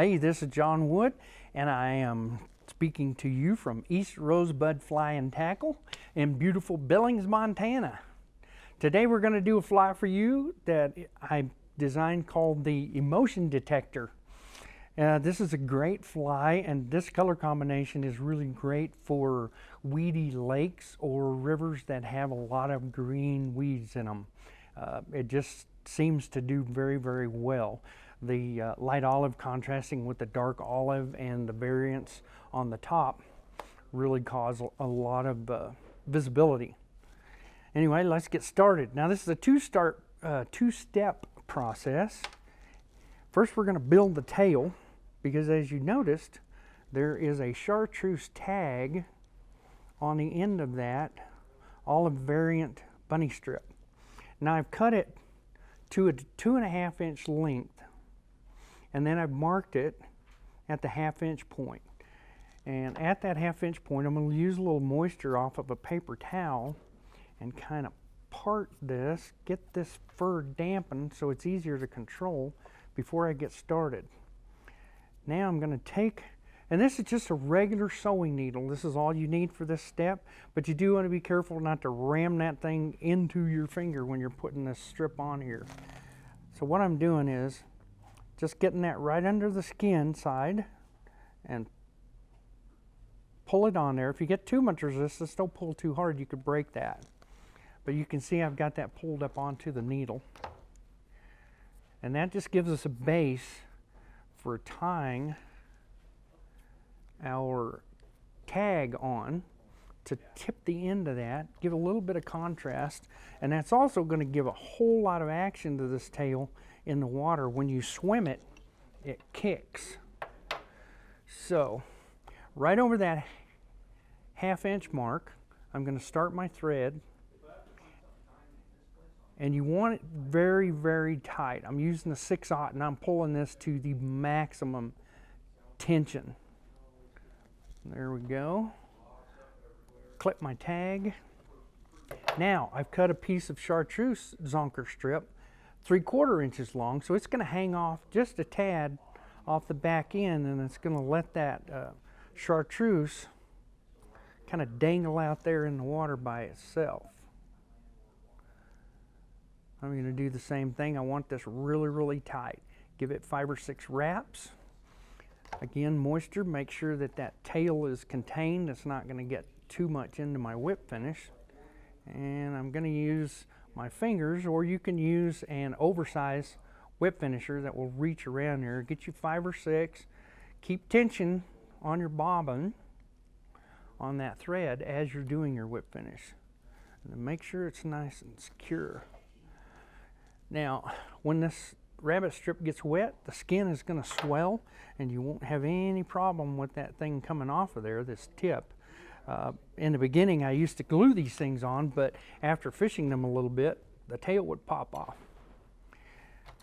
Hey, this is John Wood, and I am speaking to you from East Rosebud Fly and Tackle in beautiful Billings, Montana. Today we're going to do a fly for you that I designed called the Emotion Detector. This is a great fly, and this color combination is really great for weedy lakes or rivers that have a lot of green weeds in them. It just seems to do very, very well. The light olive contrasting with the dark olive and the variants on the top really cause a lot of visibility. Anyway, let's get started. Now this is a two-step process. First we're going to build the tail, because as you noticed, there is a chartreuse tag on the end of that olive variant bunny strip. Now I've cut it to a 2.5 inch length, and then I've marked it at the 1/2 inch point. And at that 1/2 inch point, I'm going to use a little moisture off of a paper towel and kind of part this, get this fur dampened so it's easier to control before I get started. Now I'm going to take, and this is just a regular sewing needle. This is all you need for this step, but you do want to be careful not to ram that thing into your finger when you're putting this strip on here. So what I'm doing is just getting that right under the skin side and pull it on there. If you get too much resistance, don't pull too hard, you could break that. But you can see I've got that pulled up onto the needle. And that just gives us a base for tying our tag on to tip the end of that, give a little bit of contrast, and that's also going to give a whole lot of action to this tail in the water. When you swim it, it kicks. So right over that 1/2 inch mark, I'm going to start my thread, and you want it very, very tight. I'm using the 6/0, and I'm pulling this to the maximum tension. There we go. Clip my tag. Now I've cut a piece of chartreuse zonker strip 3/4 inches long, so it's going to hang off just a tad off the back end, and it's going to let that chartreuse kind of dangle out there in the water by itself. I'm going to do the same thing. I want this really, really tight. Give it 5 or 6 wraps. Again, moisture, make sure that that tail is contained. It's not going to get too much into my whip finish. And I'm going to use my fingers, or you can use an oversized whip finisher that will reach around there. Get you 5 or 6. Keep tension on your bobbin on that thread as you're doing your whip finish. And then make sure it's nice and secure. Now, when this rabbit strip gets wet, the skin is going to swell, and you won't have any problem with that thing coming off of there, this tip. In the beginning, I used to glue these things on, but after fishing them a little bit, the tail would pop off.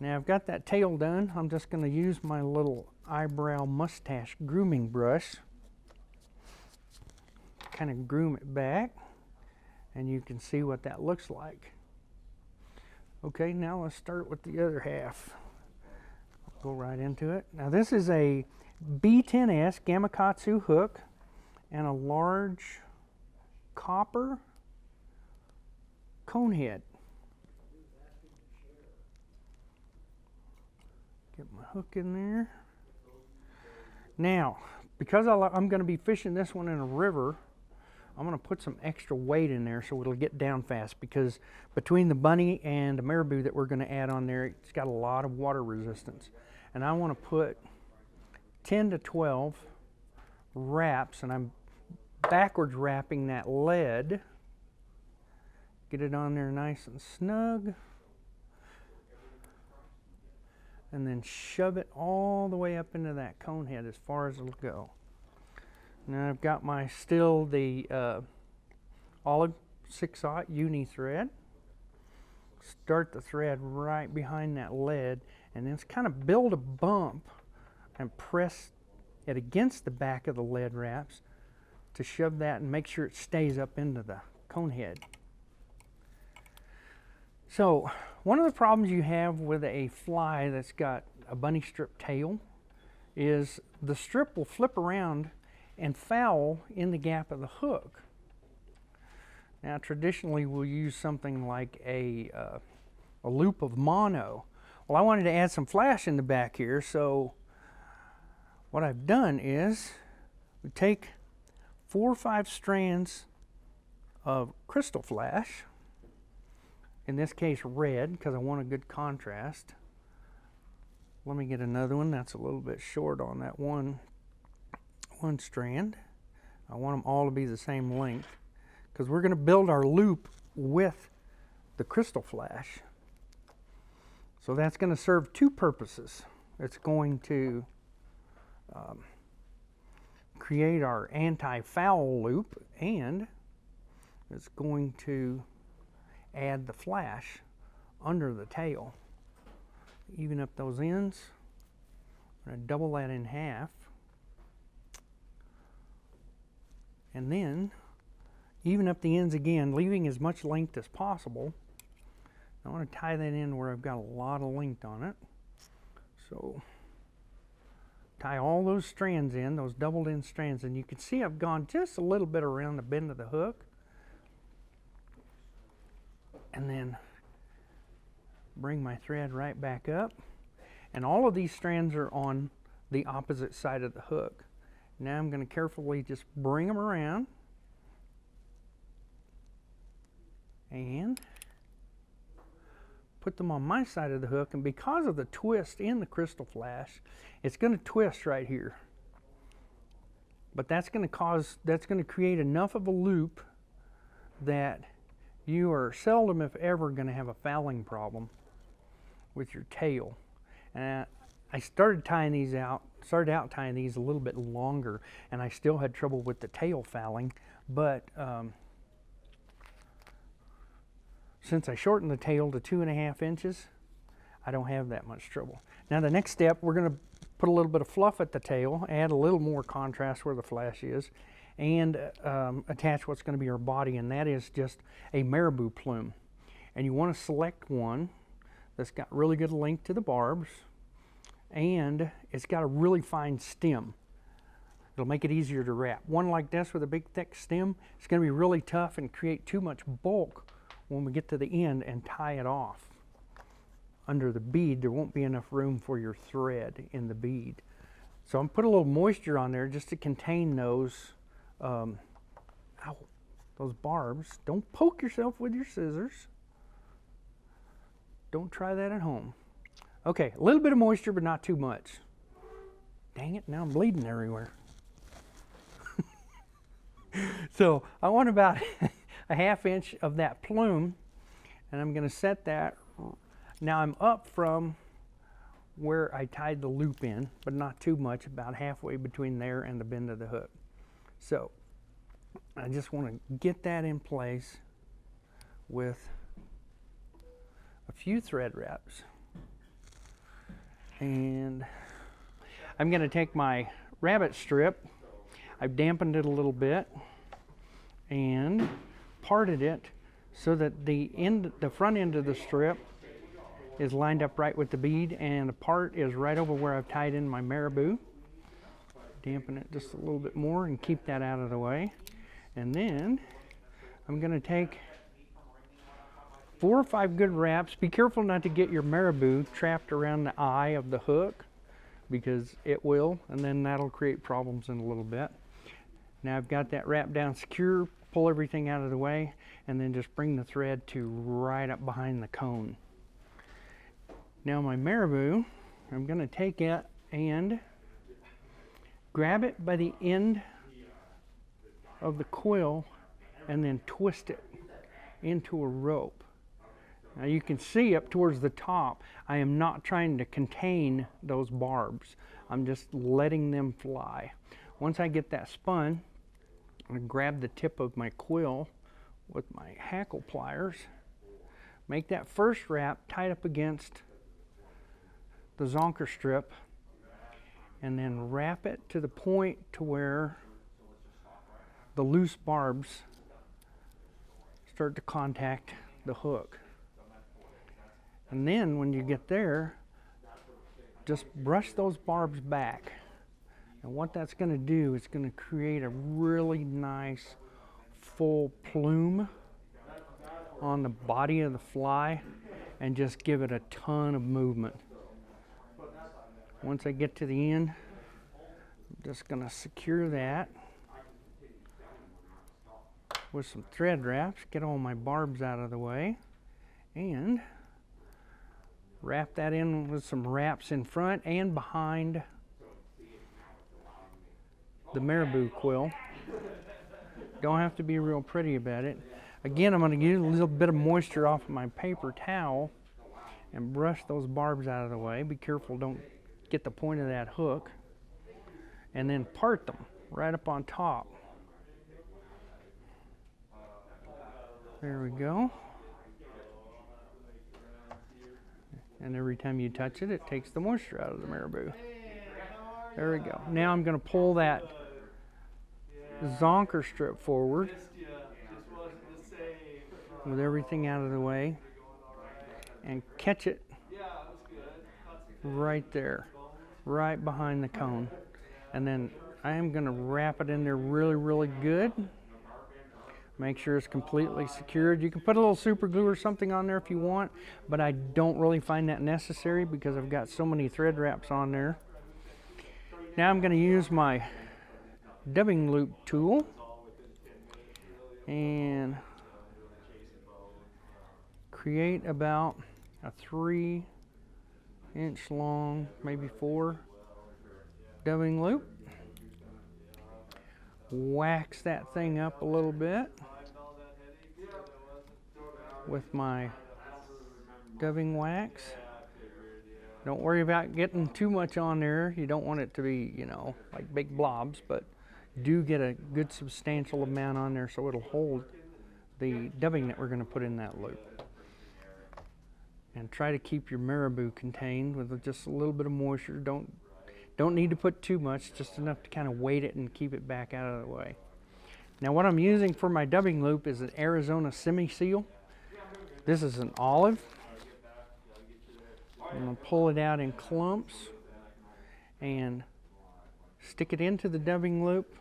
Now I've got that tail done. I'm just going to use my little eyebrow mustache grooming brush, kind of groom it back, and you can see what that looks like. Okay, now let's start with the other half. Go right into it. Now this is a B10S Gamakatsu hook and a large copper cone head. Get my hook in there. Now, because I'm going to be fishing this one in a river, I'm going to put some extra weight in there so it'll get down fast, because between the bunny and the marabou that we're going to add on there, it's got a lot of water resistance. And I want to put 10 to 12 wraps, and I'm backwards wrapping that lead. Get it on there nice and snug. And then shove it all the way up into that cone head as far as it'll go. Now I've got my the olive 6/0 Uni-thread. Start the thread right behind that lead, and then kind of build a bump and press it against the back of the lead wraps to shove that and make sure it stays up into the cone head. So one of the problems you have with a fly that's got a bunny strip tail is the strip will flip around and foul in the gap of the hook. Now traditionally we'll use something like a loop of mono. Well, I wanted to add some flash in the back here, so what I've done is we take 4 or 5 strands of crystal flash, in this case red because I want a good contrast. Let me get another one that's a little bit short on that one strand. I want them all to be the same length because we're going to build our loop with the crystal flash. So that's going to serve 2 purposes. It's going to create our anti-foul loop, and it's going to add the flash under the tail. Even up those ends. I'm going to double that in half. And then even up the ends again, leaving as much length as possible. I want to tie that in where I've got a lot of length on it. So tie all those strands in, those doubled in strands, and you can see I've gone just a little bit around the bend of the hook. And then bring my thread right back up. And all of these strands are on the opposite side of the hook. Now I'm going to carefully just bring them around and put them on my side of the hook, and because of the twist in the crystal flash, it's going to twist right here. But that's going to create enough of a loop that you are seldom, if ever, going to have a fouling problem with your tail. And I started out tying these a little bit longer, and I still had trouble with the tail fouling, but since I shortened the tail to 2.5 inches, I don't have that much trouble. Now the next step, we're going to put a little bit of fluff at the tail, add a little more contrast where the flash is, and attach what's going to be our body, and that is just a marabou plume. And you want to select one that's got really good length to the barbs, and it's got a really fine stem. It'll make it easier to wrap. One like this with a big thick stem, it's going to be really tough and create too much bulk when we get to the end and tie it off. Under the bead, there won't be enough room for your thread in the bead. So I'm put a little moisture on there just to contain those those barbs. Don't poke yourself with your scissors. Don't try that at home. Okay, a little bit of moisture, but not too much. Dang it, now I'm bleeding everywhere. So I want about a 1/2 inch of that plume, and I'm going to set that. Now I'm up from where I tied the loop in, but not too much, about halfway between there and the bend of the hook. So I just want to get that in place with a few thread wraps. And I'm going to take my rabbit strip, I've dampened it a little bit and parted it so that the front end of the strip is lined up right with the bead, and the part is right over where I've tied in my marabou. Dampen it just a little bit more and keep that out of the way. And then I'm going to take 4 or 5 good wraps. Be careful not to get your marabou trapped around the eye of the hook, because it will, and then that'll create problems in a little bit. Now I've got that wrapped down secure, pull everything out of the way, and then just bring the thread to right up behind the cone. Now my marabou, I'm going to take it and grab it by the end of the quill and then twist it into a rope. Now you can see up towards the top, I am not trying to contain those barbs. I'm just letting them fly. Once I get that spun, I'm going to grab the tip of my quill with my hackle pliers, make that first wrap tight up against the zonker strip, and then wrap it to the point to where the loose barbs start to contact the hook. And then when you get there, just brush those barbs back And what that's going to do is going to create a really nice full plume on the body of the fly and just give it a ton of movement. Once I get to the end, I'm just going to secure that with some thread wraps, get all my barbs out of the way, and wrap that in with some wraps in front and behind the marabou quill. Don't have to be real pretty about it. Again, I'm going to get a little bit of moisture off of my paper towel and brush those barbs out of the way. Be careful, don't get the point of that hook. And then part them right up on top. There we go. And every time you touch it, it takes the moisture out of the marabou. There we go. Now I'm going to pull that zonker strip forward with everything out of the way and catch it right there, right behind the cone. And then I am going to wrap it in there really, really good. Make sure it's completely secured. You can put a little super glue or something on there if you want, but I don't really find that necessary because I've got so many thread wraps on there. Now I'm going to use my dubbing loop tool and create about a 3-inch long, maybe 4 dubbing loop. Wax that thing up a little bit with my dubbing wax. Don't worry about getting too much on there. You don't want it to be, you know, like big blobs, but do get a good substantial amount on there so it'll hold the dubbing that we're going to put in that loop. And try to keep your marabou contained with just a little bit of moisture. Don't need to put too much, just enough to kind of weight it and keep it back out of the way. Now what I'm using for my dubbing loop is an Arizona semi-seal. This is an olive. I'm going to pull it out in clumps and stick it into the dubbing loop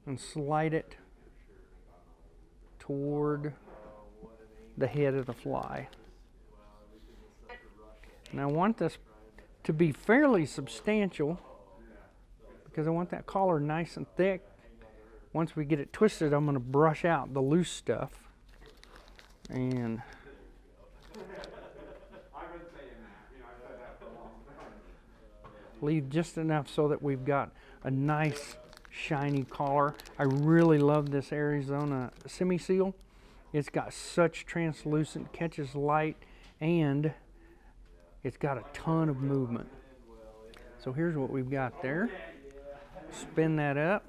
and slide it toward the head of the fly. And I want this to be fairly substantial because I want that collar nice and thick. Once we get it twisted, I'm going to brush out the loose stuff and leave just enough so that we've got a nice shiny collar. I really love this Arizona semi-seal. It's got such translucent, catches light, and it's got a ton of movement. So here's what we've got there. Spin that up.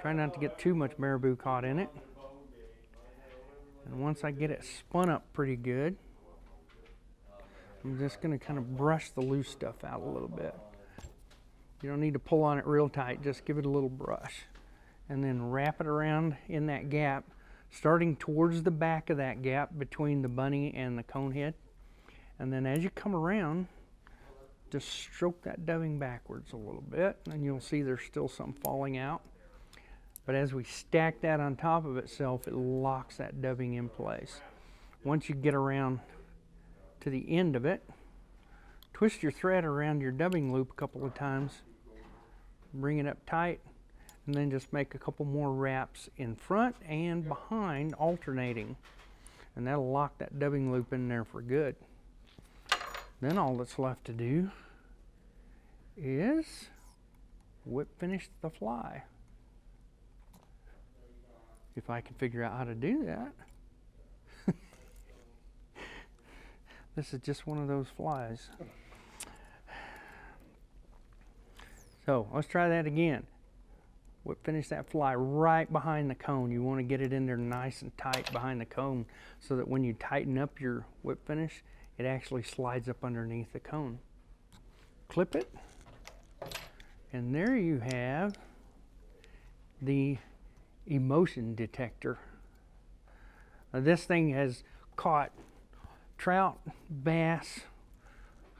Try not to get too much marabou caught in it. And once I get it spun up pretty good, I'm just going to kind of brush the loose stuff out a little bit. You don't need to pull on it real tight, just give it a little brush. And then wrap it around in that gap, starting towards the back of that gap between the bunny and the cone head. And then as you come around, just stroke that dubbing backwards a little bit, and you'll see there's still some falling out. But as we stack that on top of itself, it locks that dubbing in place. Once you get around to the end of it, twist your thread around your dubbing loop a couple of times, bring it up tight, and then just make a couple more wraps in front and behind, alternating. And that'll lock that dubbing loop in there for good. Then all that's left to do is whip finish the fly. If I can figure out how to do that. This is just one of those flies. So let's try that again. Whip finish that fly right behind the cone. You want to get it in there nice and tight behind the cone so that when you tighten up your whip finish, it actually slides up underneath the cone. Clip it, and there you have the Emotion Detector. Now, this thing has caught trout, bass,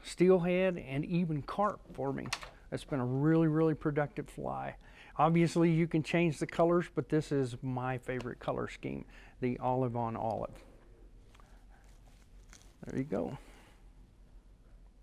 steelhead, and even carp for me. It's been a really, really productive fly. Obviously you can change the colors, but this is my favorite color scheme, the olive on olive. There you go.